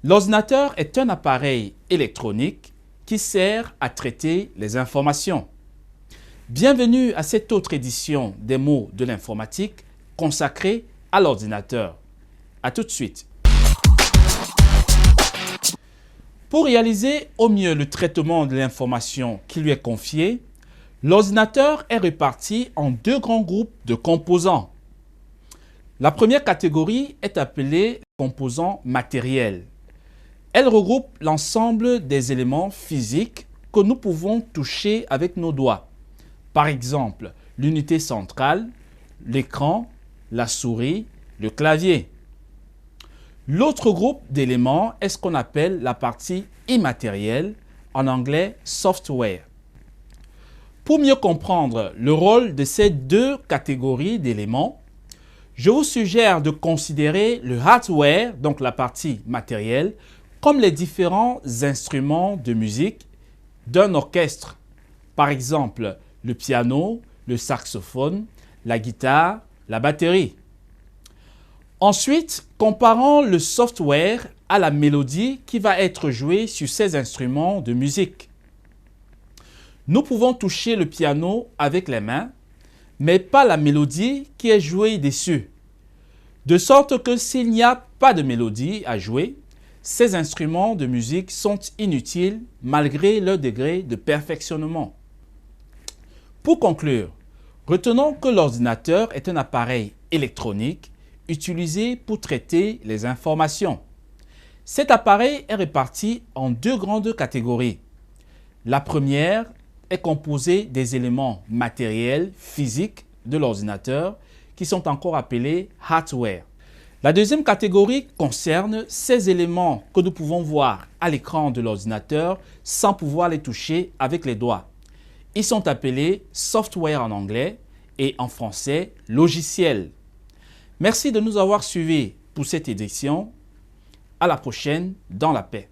L'ordinateur est un appareil électronique qui sert à traiter les informations. Bienvenue à cette autre édition des mots de l'informatique consacrée à l'ordinateur. À tout de suite. Pour réaliser au mieux le traitement de l'information qui lui est confiée, l'ordinateur est réparti en deux grands groupes de composants. La première catégorie est appelée composants matériels. Elle regroupe l'ensemble des éléments physiques que nous pouvons toucher avec nos doigts. Par exemple, l'unité centrale, l'écran, la souris, le clavier. L'autre groupe d'éléments est ce qu'on appelle la partie immatérielle, en anglais software. Pour mieux comprendre le rôle de ces deux catégories d'éléments, je vous suggère de considérer le hardware, donc la partie matérielle, comme les différents instruments de musique d'un orchestre. Par exemple, le piano, le saxophone, la guitare, la batterie. Ensuite, comparons le software à la mélodie qui va être jouée sur ces instruments de musique. Nous pouvons toucher le piano avec les mains, mais pas la mélodie qui est jouée dessus. De sorte que s'il n'y a pas de mélodie à jouer, ces instruments de musique sont inutiles malgré leur degré de perfectionnement. Pour conclure, retenons que l'ordinateur est un appareil électronique utilisé pour traiter les informations. Cet appareil est réparti en deux grandes catégories. La première est composée des éléments matériels, physiques de l'ordinateur qui sont encore appelés hardware. La deuxième catégorie concerne ces éléments que nous pouvons voir à l'écran de l'ordinateur sans pouvoir les toucher avec les doigts. Ils sont appelés software en anglais et en français logiciel. Merci de nous avoir suivis pour cette édition. À la prochaine dans la paix.